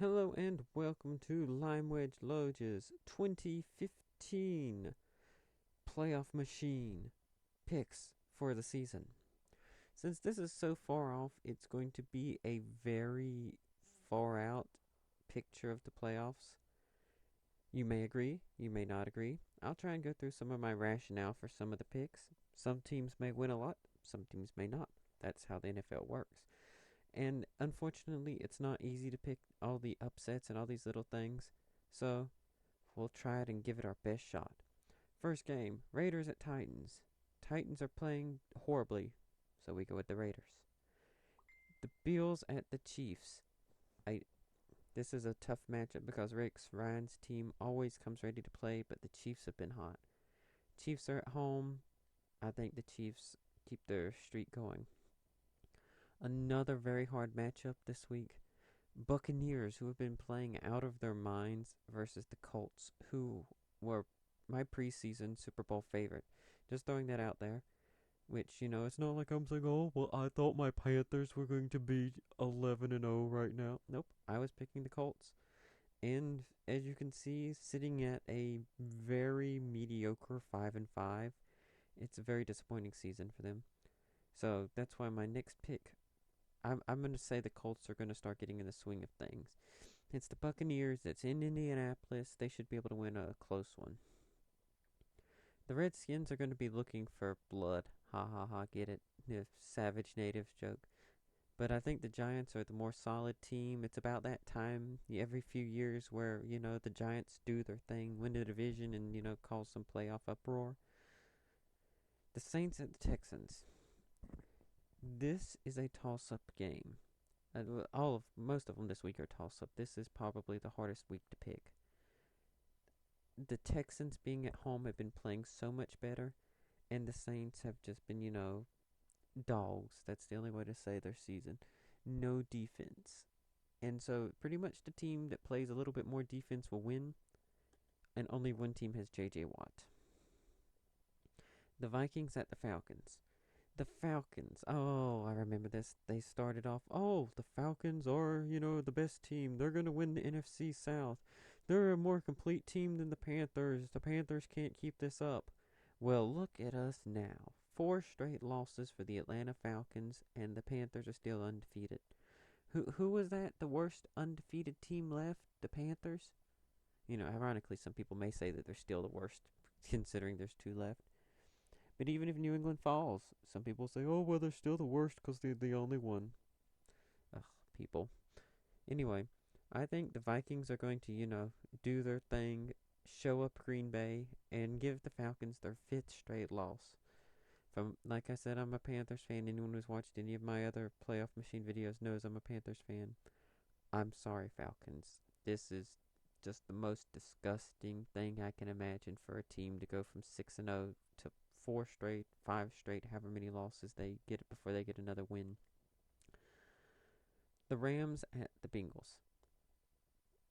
Hello and welcome to LimeWedgeLoej's 2015 Playoff Machine picks for the season. Since this is so far off, it's going to be a very far out picture of the playoffs. You may agree, you may not agree. I'll try and go through some of my rationale for some of the picks. Some teams may win a lot, some teams may not. That's how the NFL works. And unfortunately, it's not easy to pick all the upsets and all these little things. So, we'll try it and give it our best shot. First game, Raiders at Titans. Titans are playing horribly, so we go with the Raiders. The Bills at the Chiefs. This is a tough matchup because Rick Ryan's team always comes ready to play, but the Chiefs have been hot. Chiefs are at home. I think the Chiefs keep their streak going. Another very hard matchup this week. Buccaneers, who have been playing out of their minds, versus the Colts, who were my preseason Super Bowl favorite. Just throwing that out there. Which, it's not like I'm saying, oh, well, I thought my Panthers were going to be 11-0 right now. Nope, I was picking the Colts. And as you can see, sitting at a very mediocre 5-5, it's a very disappointing season for them. So that's why my next pick, I'm going to say the Colts are going to start getting in the swing of things. It's the Buccaneers. It's in Indianapolis. They should be able to win a close one. The Redskins are going to be looking for blood. Ha ha ha, get it? The Savage Natives joke. But I think the Giants are the more solid team. It's about that time every few years where, the Giants do their thing, win the division, and, cause some playoff uproar. The Saints at the Texans. This is a toss-up game. Most of them this week are toss-up. This is probably the hardest week to pick. The Texans being at home have been playing so much better, and the Saints have just been, dogs. That's the only way to say their season. No defense. And so pretty much the team that plays a little bit more defense will win, and only one team has J.J. Watt. The Vikings at the Falcons. The Falcons. Oh, I remember this. They started off, oh, the Falcons are, the best team. They're going to win the NFC South. They're a more complete team than the Panthers. The Panthers can't keep this up. Well, look at us now. 4 straight losses for the Atlanta Falcons, and the Panthers are still undefeated. Who was that? The worst undefeated team left? The Panthers? Ironically, some people may say that they're still the worst, considering there's 2 left. But even if New England falls, some people say, oh, well, they're still the worst because they're the only one. Ugh, people. Anyway, I think the Vikings are going to, do their thing, show up Green Bay, and give the Falcons their 5th straight loss. Like I said, I'm a Panthers fan. Anyone who's watched any of my other Playoff Machine videos knows I'm a Panthers fan. I'm sorry, Falcons. This is just the most disgusting thing I can imagine for a team to go from 6-0 to 4 straight, 5 straight, however many losses they get before they get another win. The Rams at the Bengals.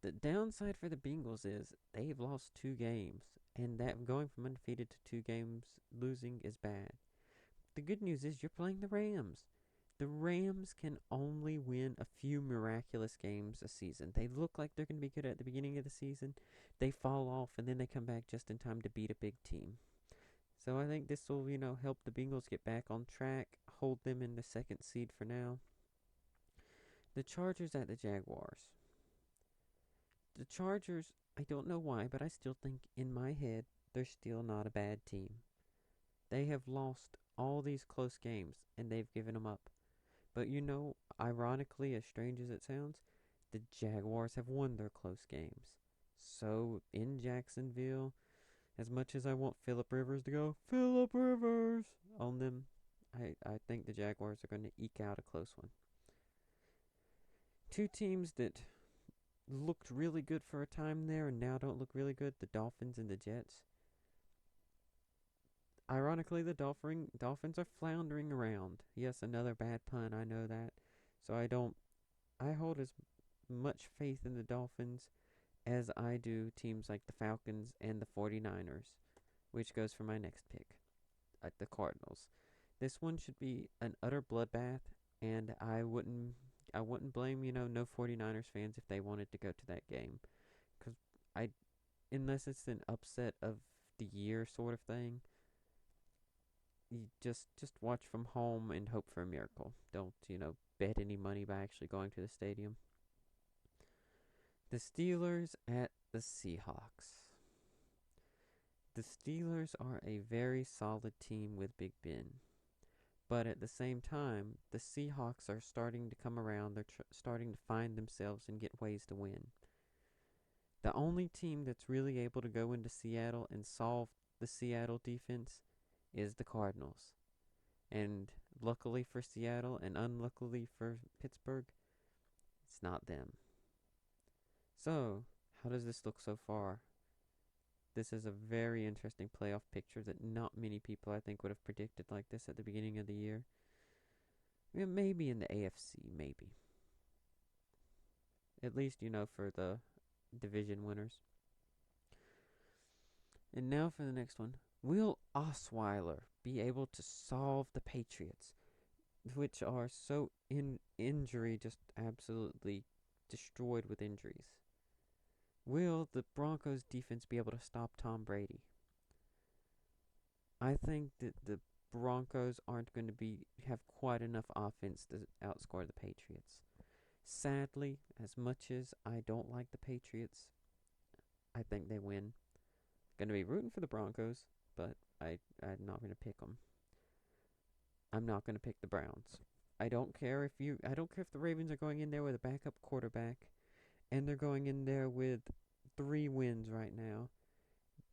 The downside for the Bengals is they've lost 2 games, and that going from undefeated to 2 games losing is bad. The good news is you're playing the Rams. The Rams can only win a few miraculous games a season. They look like they're going to be good at the beginning of the season. They fall off, and then they come back just in time to beat a big team. So I think this will, help the Bengals get back on track, hold them in the 2nd seed for now. The Chargers at the Jaguars. The Chargers, I don't know why, but I still think in my head they're still not a bad team. They have lost all these close games, and they've given them up. But ironically, as strange as it sounds, the Jaguars have won their close games. So, in Jacksonville, as much as I want Phillip Rivers to go, Phillip Rivers, on them, I think the Jaguars are going to eke out a close one. 2 teams that looked really good for a time there and now don't look really good, the Dolphins and the Jets. Ironically, the Dolphins are floundering around. Yes, another bad pun, I know that. So I hold as much faith in the Dolphins as I do teams like the Falcons and the 49ers, which goes for my next pick, the Cardinals. This one should be an utter bloodbath, and I wouldn't I wouldn't blame, no 49ers fans if they wanted to go to that game. Because I, unless it's an upset of the year sort of thing, you just watch from home and hope for a miracle. Don't, bet any money by actually going to the stadium. The Steelers at the Seahawks. The Steelers are a very solid team with Big Ben. But at the same time, the Seahawks are starting to come around. They're starting to find themselves and get ways to win. The only team that's really able to go into Seattle and solve the Seattle defense is the Cardinals. And luckily for Seattle and unluckily for Pittsburgh, it's not them. So, how does this look so far? This is a very interesting playoff picture that not many people, I think, would have predicted like this at the beginning of the year. Yeah, maybe in the AFC, maybe. At least, for the division winners. And now for the next one. Will Osweiler be able to solve the Patriots, which are so injury just absolutely destroyed with injuries? Will the Broncos defense be able to stop Tom Brady? I think that the Broncos aren't going to have quite enough offense to outscore the Patriots. Sadly, as much as I don't like the Patriots, I think they win. Going to be rooting for the Broncos, but I'm not going to pick them. I'm not going to pick the Browns. I don't care if the Ravens are going in there with a backup quarterback and they're going in there with 3 wins right now,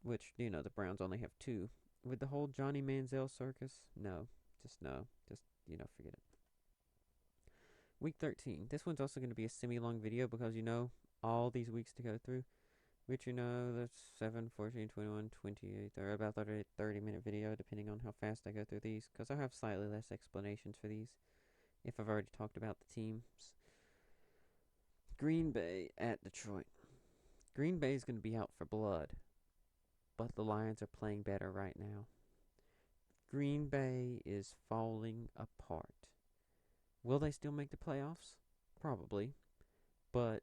which, the Browns only have 2. With the whole Johnny Manziel circus, no. Just, forget it. Week 13. This one's also going to be a semi-long video because, all these weeks to go through, which, that's 7, 14, 21, 28, or about 30-minute video, depending on how fast I go through these, because I have slightly less explanations for these, if I've already talked about the teams. Green Bay at Detroit. Green Bay is going to be out for blood, but the Lions are playing better right now. Green Bay is falling apart. Will they still make the playoffs? Probably, but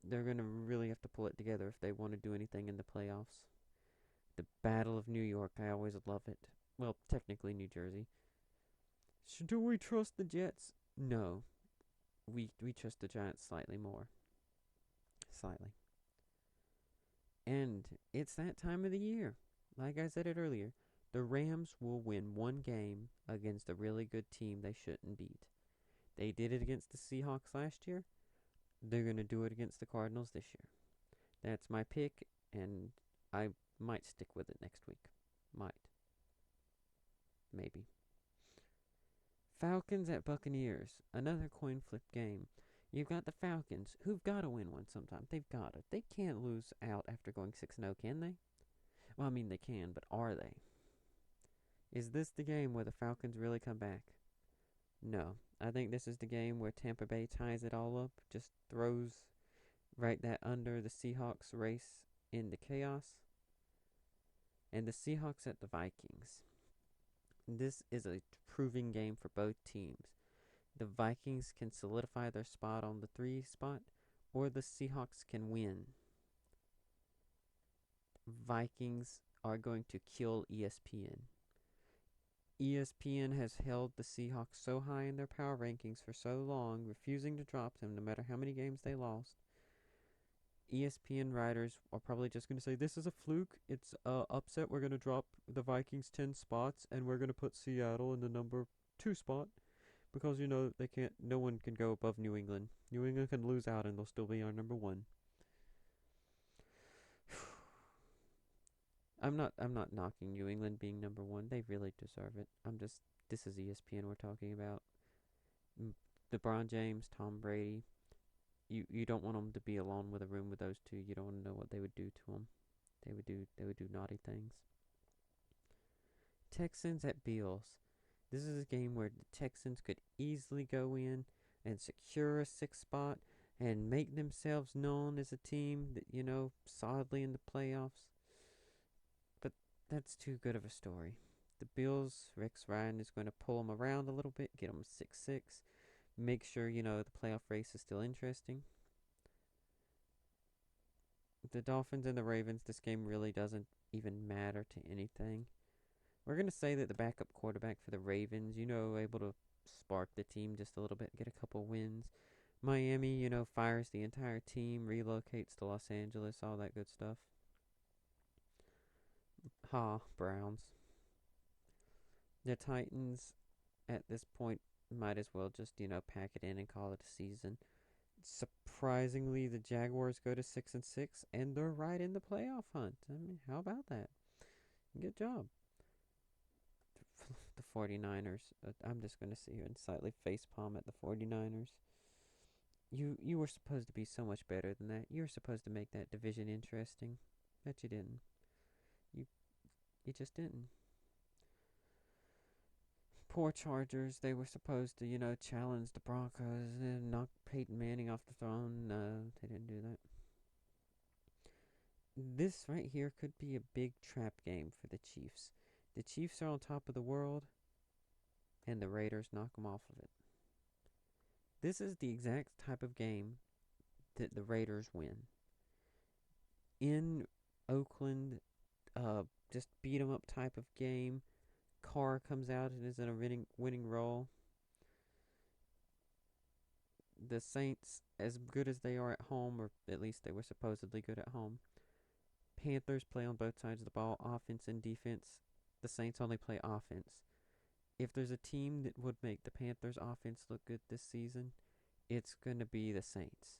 they're going to really have to pull it together if they want to do anything in the playoffs. The Battle of New York, I always love it. Well, technically New Jersey. Do we trust the Jets? No. We trust the Giants slightly more. Slightly. And it's that time of the year. Like I said it earlier, the Rams will win one game against a really good team they shouldn't beat. They did it against the Seahawks last year. They're going to do it against the Cardinals this year. That's my pick, and I might stick with it next week. Might. Maybe. Falcons at Buccaneers. Another coin flip game. You've got the Falcons, who've got to win one sometime. They've got to. They can't lose out after going 6-0, can they? Well, I mean, they can, but are they? Is this the game where the Falcons really come back? No. I think this is the game where Tampa Bay ties it all up, just throws right that under the Seahawks race into chaos. And the Seahawks at the Vikings. This is a proving game for both teams. The Vikings can solidify their spot on the 3 spot, or the Seahawks can win. Vikings are going to kill ESPN. ESPN has held the Seahawks so high in their power rankings for so long, refusing to drop them no matter how many games they lost. ESPN writers are probably just going to say, this is a fluke, it's upset, we're going to drop the Vikings 10 spots, and we're going to put Seattle in the number 2 spot, because, no one can go above New England. New England can lose out and they'll still be our number 1. I'm not knocking New England being number 1. They really deserve it. This is ESPN we're talking about. LeBron James, Tom Brady. You don't want them to be alone with a room with those two. You don't want to know what they would do to them. They would do naughty things. Texans at Bills. This is a game where the Texans could easily go in and secure a 6th spot and make themselves known as a team that, solidly in the playoffs. But that's too good of a story. The Bills, Rex Ryan is going to pull them around a little bit, get them 6-6. make sure, the playoff race is still interesting. The Dolphins and the Ravens, this game really doesn't even matter to anything. We're going to say that the backup quarterback for the Ravens, able to spark the team just a little bit, get a couple wins. Miami, fires the entire team, relocates to Los Angeles, all that good stuff. Browns. The Titans, at this point, might as well just, pack it in and call it a season. Surprisingly, the Jaguars go to 6-6, and they're right in the playoff hunt. I mean, how about that? Good job. The 49ers. I'm just going to sit here and slightly facepalm at the 49ers. You were supposed to be so much better than that. You were supposed to make that division interesting. Bet you didn't. You just didn't. Poor Chargers. They were supposed to, challenge the Broncos and knock Peyton Manning off the throne. No, they didn't do that. This right here could be a big trap game for the Chiefs. The Chiefs are on top of the world, and the Raiders knock them off of it. This is the exact type of game that the Raiders win. In Oakland, just beat 'em up type of game. Carr comes out and is in a winning role. The Saints, as good as they are at home, or at least they were supposedly good at home. Panthers play on both sides of the ball, offense and defense. The Saints only play offense. If there's a team that would make the Panthers' offense look good this season, it's going to be the Saints.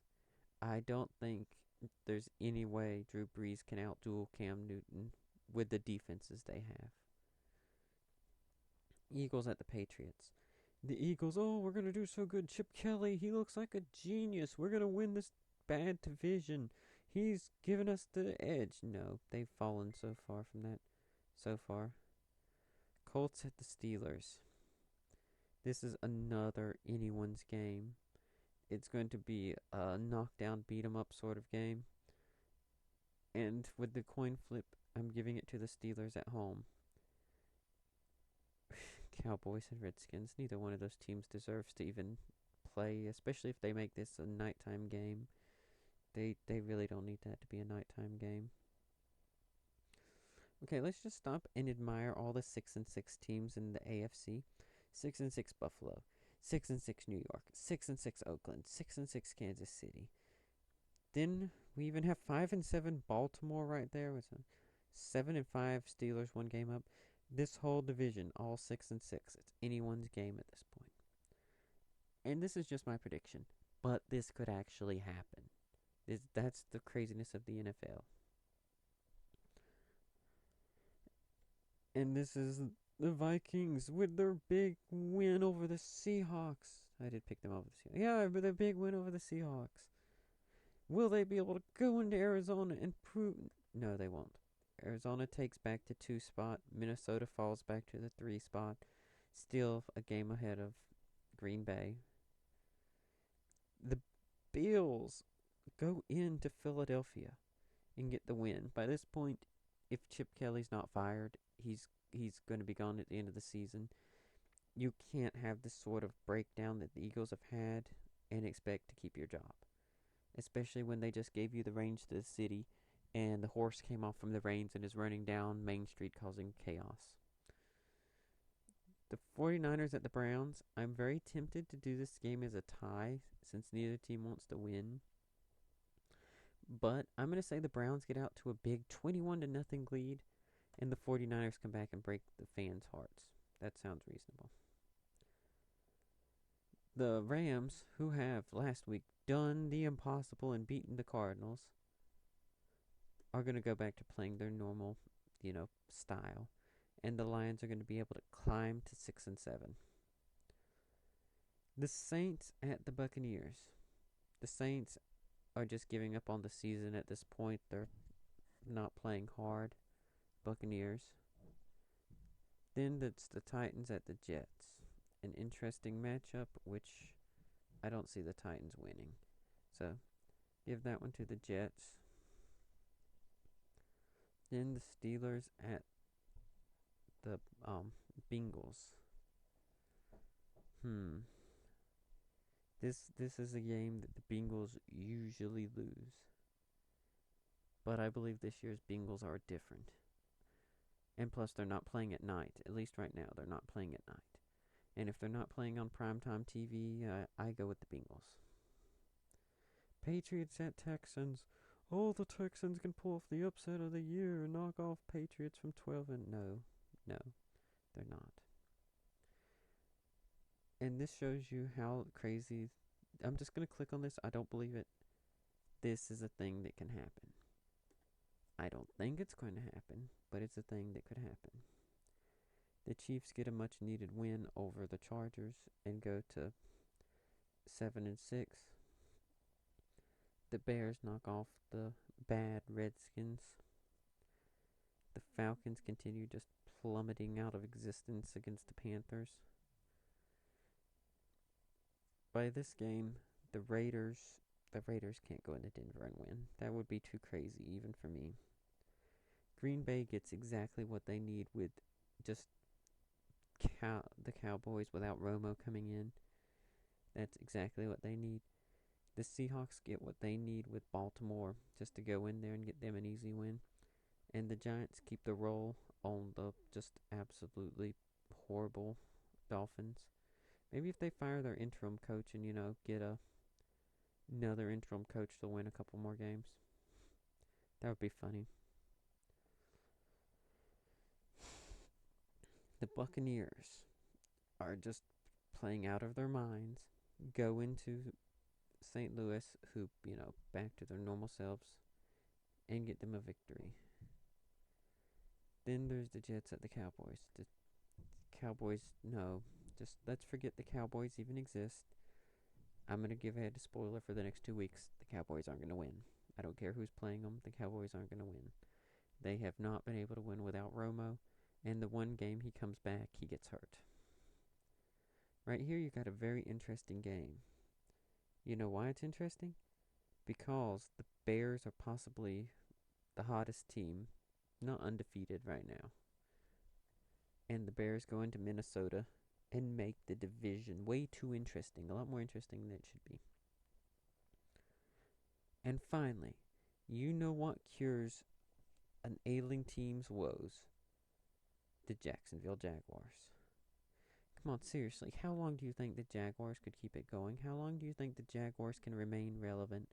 I don't think there's any way Drew Brees can outduel Cam Newton with the defenses they have. Eagles at the Patriots. The Eagles, we're going to do so good. Chip Kelly, he looks like a genius. We're going to win this bad division. He's given us the edge. No, they've fallen so far from that. So far. Colts at the Steelers. This is another anyone's game. It's going to be a knockdown, beat 'em up sort of game. And with the coin flip, I'm giving it to the Steelers at home. Cowboys and Redskins, neither one of those teams deserves to even play, especially if they make this a nighttime game. They really don't need that to be a nighttime game. Okay, let's just stop and admire all the 6-6 teams in the AFC. 6-6 Buffalo, 6-6 New York, 6-6 Oakland, 6-6 Kansas City. Then we even have 5-7 Baltimore right there with 7-5 Steelers, one game up. This whole division, all 6-6. It's anyone's game at this point. And this is just my prediction, but this could actually happen. That's the craziness of the NFL. And this is the Vikings with their big win over the Seahawks. I did pick them over the Seahawks. Yeah, but their big win over the Seahawks. Will they be able to go into Arizona and prove? No, they won't. Arizona takes back the 2 spot. Minnesota falls back to the 3 spot. Still a game ahead of Green Bay. The Bills go into Philadelphia and get the win. By this point, if Chip Kelly's not fired, he's going to be gone at the end of the season. You can't have this sort of breakdown that the Eagles have had and expect to keep your job. Especially when they just gave you the reins to the city and the horse came off from the reins and is running down Main Street causing chaos. The 49ers at the Browns. I'm very tempted to do this game as a tie since neither team wants to win. But I'm going to say the Browns get out to a big 21-0 lead and the 49ers come back and break the fans' hearts. That sounds reasonable. The Rams, who have last week done the impossible and beaten the Cardinals, are going to go back to playing their normal, style. And the Lions are going to be able to climb to 6-7. The Saints at the Buccaneers. The Saints are just giving up on the season at this point. They're not playing hard. Buccaneers. Then it's the Titans at the Jets. An interesting matchup, which I don't see the Titans winning. So, give that one to the Jets. Then the Steelers at the Bengals. This is a game that the Bengals usually lose. But I believe this year's Bengals are different. And plus, they're not playing at night. At least right now, they're not playing at night. And if they're not playing on primetime TV, I go with the Bengals. Patriots at Texans. Oh, the Texans can pull off the upset of the year and knock off Patriots from 12 and no, they're not. And this shows you how crazy. I'm just going to click on this. I don't believe it. This is a thing that can happen. I don't think it's going to happen, but it's a thing that could happen. The Chiefs get a much needed win over the Chargers and go to 7-6. The Bears knock off the bad Redskins. The Falcons continue just plummeting out of existence against the Panthers. By this game, the Raiders can't go into Denver and win. That would be too crazy, even for me. Green Bay gets exactly what they need with just the Cowboys without Romo coming in. That's exactly what they need. The Seahawks get what they need with Baltimore just to go in there and get them an easy win. And the Giants keep the roll on the just absolutely horrible Dolphins. Maybe if they fire their interim coach and, get another interim coach to win a couple more games. That would be funny. The Buccaneers are just playing out of their minds, go into St. Louis, who, back to their normal selves, and get them a victory. Then there's the Jets at the Cowboys. The Cowboys, no, just let's forget the Cowboys even exist. I'm going to give ahead a spoiler for the next 2 weeks. The Cowboys aren't going to win. I don't care who's playing them. The Cowboys aren't going to win. They have not been able to win without Romo. And the one game he comes back, he gets hurt. Right here, you got a very interesting game. You know why it's interesting? Because the Bears are possibly the hottest team, not undefeated right now. And the Bears go into Minnesota and make the division way too interesting, a lot more interesting than it should be. And finally, you know what cures an ailing team's woes? The Jacksonville Jaguars. Come on, seriously, how long do you think the Jaguars could keep it going? How long do you think the Jaguars can remain relevant?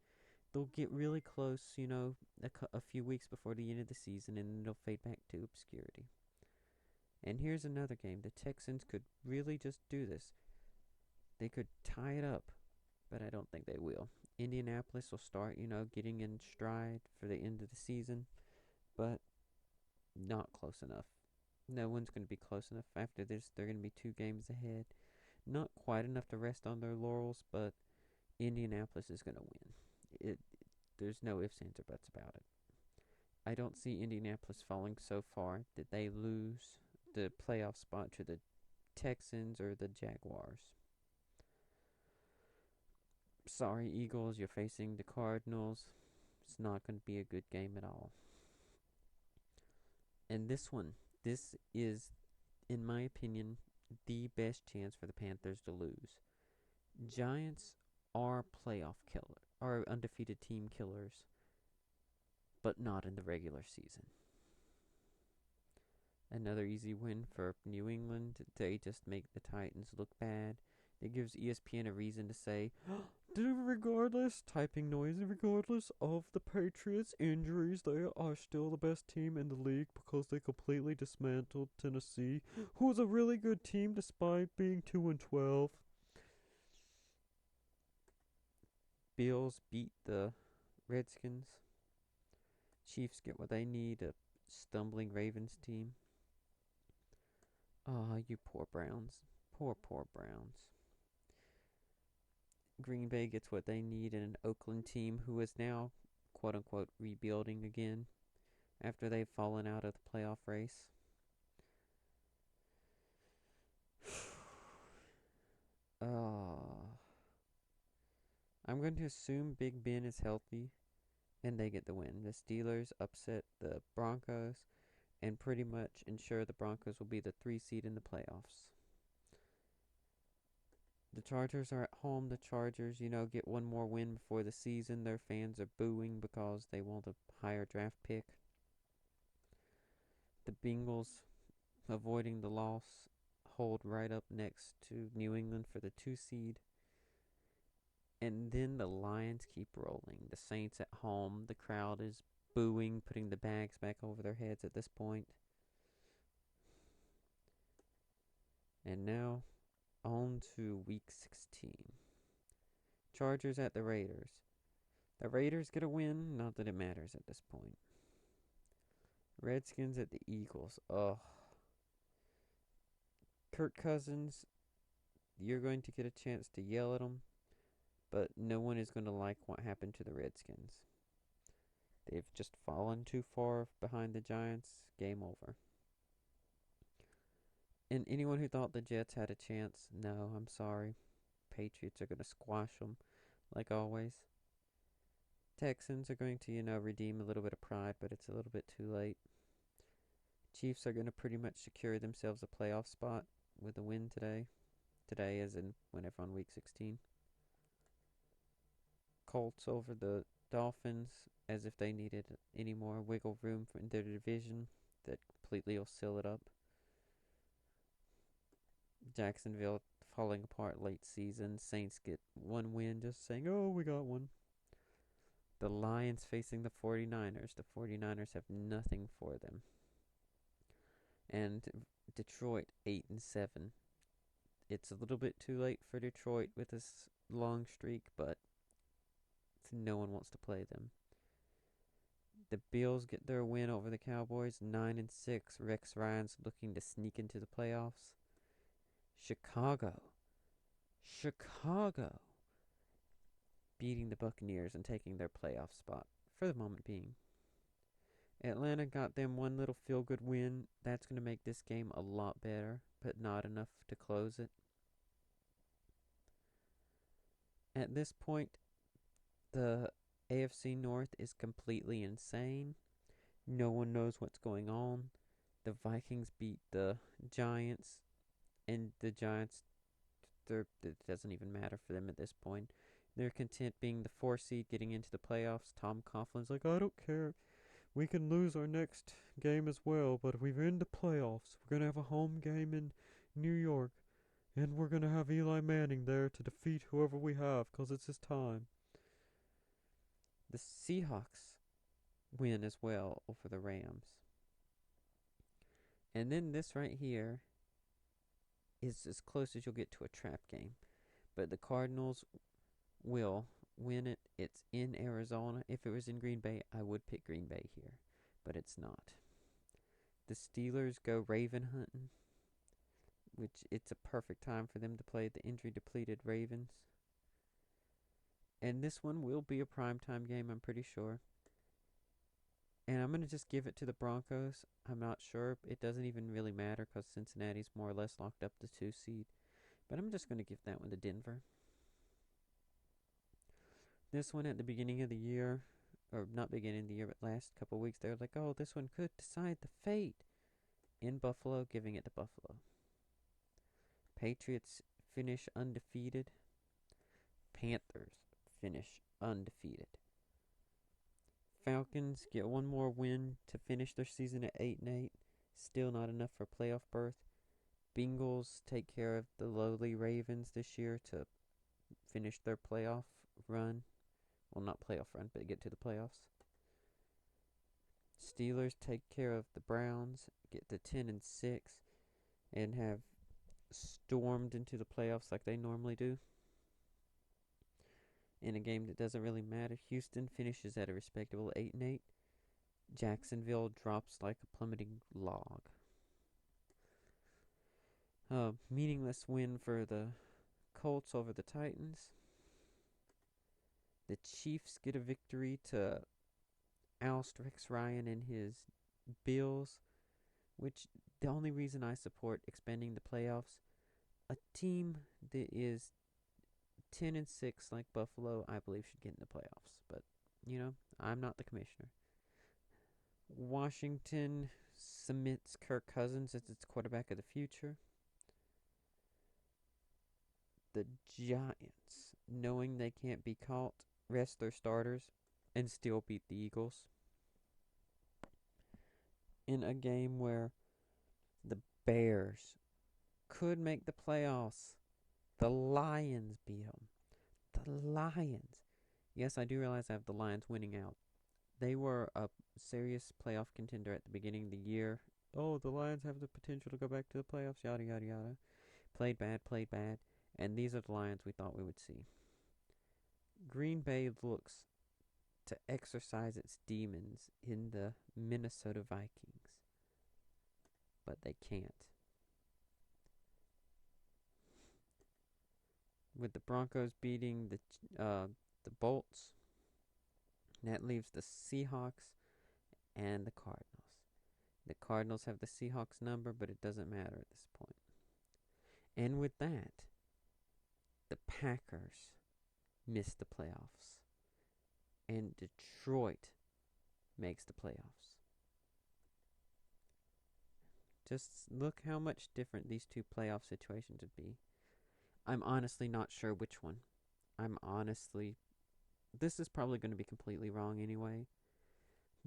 They'll get really close, a few weeks before the end of the season, and then they'll fade back to obscurity. And here's another game. The Texans could really just do this. They could tie it up, but I don't think they will. Indianapolis will start, getting in stride for the end of the season, but not close enough. No one's going to be close enough. After this, they're going to be 2 games ahead. Not quite enough to rest on their laurels, but Indianapolis is going to win. There's no ifs, ands, or buts about it. I don't see Indianapolis falling so far that they lose the playoff spot to the Texans or the Jaguars. Sorry, Eagles, you're facing the Cardinals. It's not going to be a good game at all. And this is, in my opinion, the best chance for the Panthers to lose. Giants are undefeated team killers, but not in the regular season. Another easy win for New England. They just make the Titans look bad. It gives ESPN a reason to say, regardless of the Patriots' injuries, they are still the best team in the league because they completely dismantled Tennessee, who was a really good team despite being 2-12. Bills beat the Redskins. Chiefs get what they need, a stumbling Ravens team. You poor Browns. Poor Browns. Green Bay gets what they need in an Oakland team who is now, quote-unquote, rebuilding again after they've fallen out of the playoff race. I'm going to assume Big Ben is healthy and they get the win. The Steelers upset the Broncos and pretty much ensure the Broncos will be the 3 seed in the playoffs. The Chargers are at home. The Chargers, get one more win before the season. Their fans are booing because they want a higher draft pick. The Bengals, avoiding the loss, hold right up next to New England for the 2 seed. And then the Lions keep rolling. The Saints at home. The crowd is booing, putting the bags back over their heads at this point. And now, on to week 16. Chargers at the Raiders. The Raiders get a win, not that it matters at this point. Redskins at the Eagles. Ugh. Kirk Cousins, you're going to get a chance to yell at him, but no one is going to like what happened to the Redskins. They've just fallen too far behind the Giants. Game over. And anyone who thought the Jets had a chance, no, I'm sorry. Patriots are going to squash them, like always. Texans are going to, redeem a little bit of pride, but it's a little bit too late. Chiefs are going to pretty much secure themselves a playoff spot with a win today. Today as in whenever on week 16. Colts over the Dolphins as if they needed any more wiggle room in their division. That completely will seal it up. Jacksonville falling apart late season. Saints get one win just saying, oh, we got one. The Lions facing the 49ers. The 49ers have nothing for them. And Detroit 8-7. It's a little bit too late for Detroit with this long streak, but no one wants to play them. The Bills get their win over the Cowboys, 9-6. Rex Ryan's looking to sneak into the playoffs. Chicago beating the Buccaneers and taking their playoff spot for the moment being. Atlanta got them one little feel-good win. That's going to make this game a lot better, but not enough to close it. At this point, the AFC North is completely insane. No one knows what's going on. The Vikings beat the Giants, and the Giants, it doesn't even matter for them at this point. They're content being the 4 seed getting into the playoffs. Tom Coughlin's like, I don't care. We can lose our next game as well, but we're in the playoffs. We're going to have a home game in New York, and we're going to have Eli Manning there to defeat whoever we have because it's his time. The Seahawks win as well over the Rams. And then this right here is as close as you'll get to a trap game. But the Cardinals will win it. It's in Arizona. If it was in Green Bay, I would pick Green Bay here. But it's not. The Steelers go Raven hunting, which it's a perfect time for them to play the injury-depleted Ravens. And this one will be a primetime game, I'm pretty sure. And I'm going to just give it to the Broncos. I'm not sure. It doesn't even really matter because Cincinnati's more or less locked up the 2 seed. But I'm just going to give that one to Denver. This one at the beginning of the year, or not beginning of the year, but last couple of weeks, they were like, oh, this one could decide the fate. In Buffalo, giving it to Buffalo. Patriots finish undefeated. Panthers finish undefeated. Falcons get one more win to finish their season at 8-8. Still not enough for playoff berth. Bengals take care of the lowly Ravens this year to finish their playoff run. Well, not playoff run, but get to the playoffs. Steelers take care of the Browns, get to 10-6, and have stormed into the playoffs like they normally do. In a game that doesn't really matter, Houston finishes at a respectable 8-8. Jacksonville drops like a plummeting log. Meaningless win for the Colts over the Titans. The Chiefs get a victory to oust Rex Ryan and his Bills, which the only reason I support expanding the playoffs, a team that is 10-6 like Buffalo, I believe should get in the playoffs. But, I'm not the commissioner. Washington submits Kirk Cousins as its quarterback of the future. the Giants, knowing they can't be caught, rest their starters, and still beat the Eagles. In a game where the Bears could make the playoffs, the Lions beat them. The Lions. Yes, I do realize I have the Lions winning out. They were a serious playoff contender at the beginning of the year. Oh, the Lions have the potential to go back to the playoffs, yada, yada, yada. Played bad. And these are the Lions we thought we would see. Green Bay looks to exercise its demons in the Minnesota Vikings, but they can't. With the Broncos beating the Bolts, that leaves the Seahawks and the Cardinals. The Cardinals have the Seahawks number, but it doesn't matter at this point. And with that, the Packers miss the playoffs. And Detroit makes the playoffs. Just look how much different these two playoff situations would be. I'm honestly not sure which one. This is probably going to be completely wrong anyway.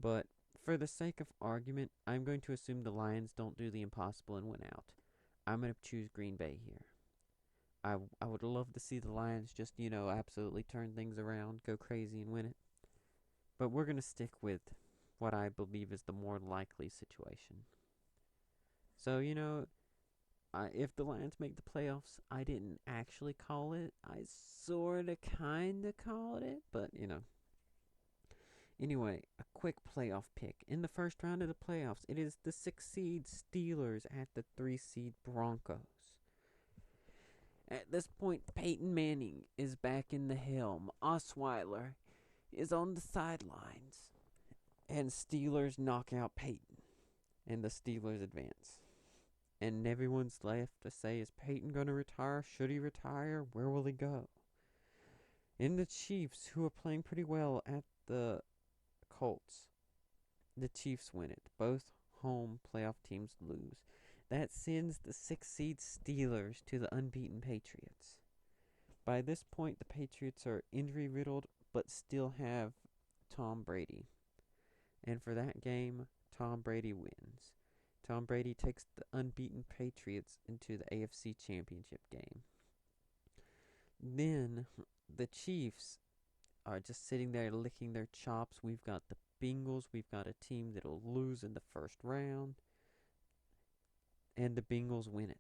But for the sake of argument, I'm going to assume the Lions don't do the impossible and win out. I'm going to choose Green Bay here. I would love to see the Lions just, absolutely turn things around, go crazy and win it. But we're going to stick with what I believe is the more likely situation. So, if the Lions make the playoffs, I didn't actually call it. I sorta, kinda called it, but, Anyway, a quick playoff pick. In the first round of the playoffs, it is the 6 seed Steelers at the 3 seed Broncos. At this point, Peyton Manning is back in the helm. Osweiler is on the sidelines. And Steelers knock out Peyton. And the Steelers advance. And everyone's left to say, is Peyton going to retire? Should he retire? Where will he go? And the Chiefs, who are playing pretty well at the Colts, the Chiefs win it. Both home playoff teams lose. That sends the 6 seed Steelers to the unbeaten Patriots. By this point, the Patriots are injury riddled, but still have Tom Brady. And for that game, Tom Brady wins. Tom Brady takes the unbeaten Patriots into the AFC Championship game. Then the Chiefs are just sitting there licking their chops. We've got the Bengals. We've got a team that'll lose in the first round. And the Bengals win it.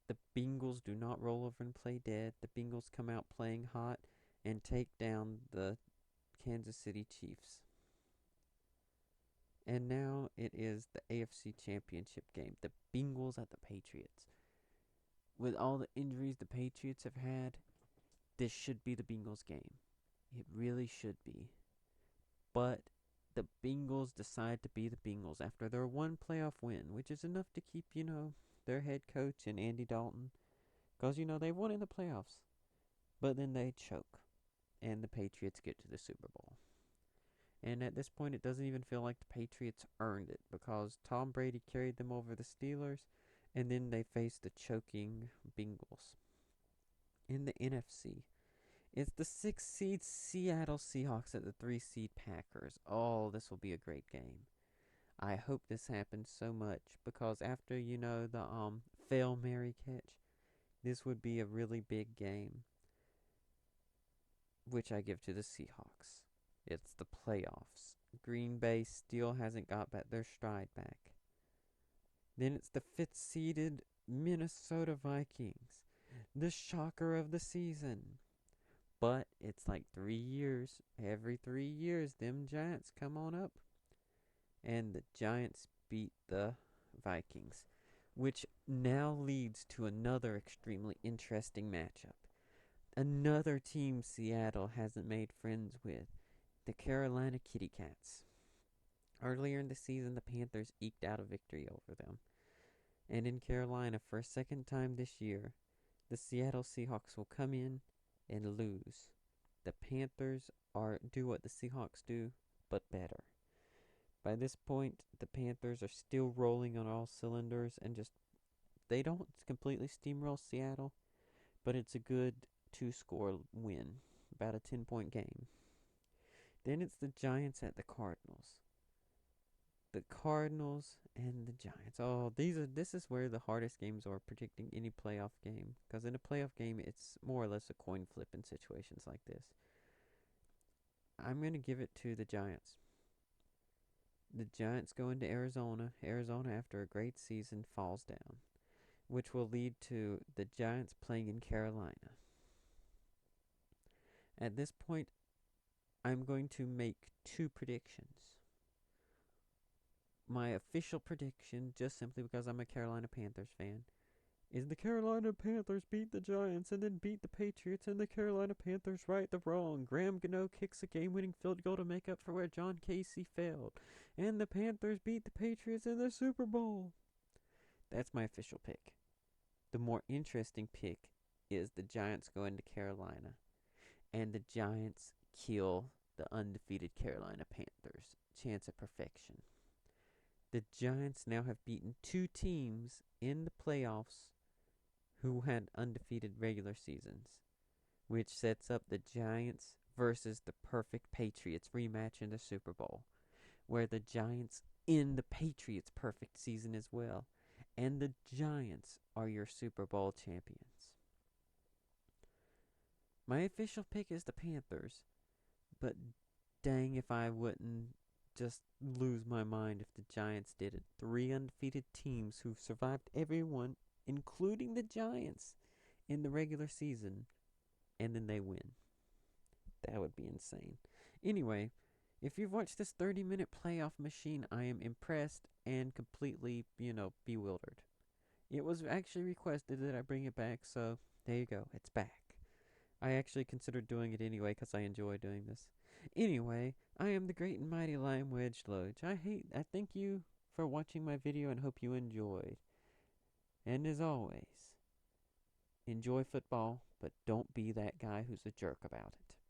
The Bengals do not roll over and play dead. The Bengals come out playing hot and take down the Kansas City Chiefs. And now it is the AFC Championship game. The Bengals at the Patriots. With all the injuries the Patriots have had, this should be the Bengals game. It really should be. But the Bengals decide to be the Bengals after their one playoff win, which is enough to keep, their head coach and Andy Dalton. Because, they won in the playoffs. But then they choke. And the Patriots get to the Super Bowl. And at this point, it doesn't even feel like the Patriots earned it. Because Tom Brady carried them over the Steelers. And then they faced the choking Bengals. In the NFC, it's the 6 seed Seattle Seahawks at the 3 seed Packers. Oh, this will be a great game. I hope this happens so much because after, the Fail Mary catch, this would be a really big game, which I give to the Seahawks. It's the playoffs. Green Bay still hasn't got their stride back. Then it's the 5th seeded Minnesota Vikings, the shocker of the season. But it's like 3 years. Every 3 years, them Giants come on up. And the Giants beat the Vikings, which now leads to another extremely interesting matchup. Another team Seattle hasn't made friends with, the Carolina Kitty Cats. Earlier in the season, the Panthers eked out a victory over them. And in Carolina, for a second time this year, the Seattle Seahawks will come in and lose. The Panthers do what the Seahawks do, but better. By this point, the Panthers are still rolling on all cylinders and they don't completely steamroll Seattle, but it's a good 2-score win, about a 10-point game. Then it's the Giants at the Cardinals. The Cardinals and the Giants. Oh, this is where the hardest games are predicting any playoff game, because in a playoff game it's more or less a coin flip in situations like this. I'm going to give it to the Giants. The Giants go into Arizona. Arizona, after a great season, falls down, which will lead to the Giants playing in Carolina. At this point, I'm going to make 2 predictions. My official prediction, just simply because I'm a Carolina Panthers fan, is the Carolina Panthers beat the Giants and then beat the Patriots, and the Carolina Panthers right the wrong. Graham Gano kicks a game-winning field goal to make up for where John Casey failed, and the Panthers beat the Patriots in the Super Bowl. That's my official pick. The more interesting pick is the Giants go into Carolina, and the Giants kill the undefeated Carolina Panthers. Chance of perfection. The Giants now have beaten 2 teams in the playoffs who had undefeated regular seasons, which sets up the Giants versus the perfect Patriots rematch in the Super Bowl, where the Giants end the Patriots' perfect season as well, and the Giants are your Super Bowl champions. My official pick is the Panthers, but dang if I wouldn't just lose my mind if the Giants did it. 3 undefeated teams who've survived everyone, including the Giants, in the regular season, and then they win. That would be insane. Anyway, if you've watched this 30-minute playoff machine, I am impressed and completely, bewildered. It was actually requested that I bring it back, so there you go. It's back. I actually considered doing it anyway because I enjoy doing this. Anyway, I am the Great and Mighty LimeWedgeLoej. I thank you for watching my video and hope you enjoyed. And as always, enjoy football, but don't be that guy who's a jerk about it.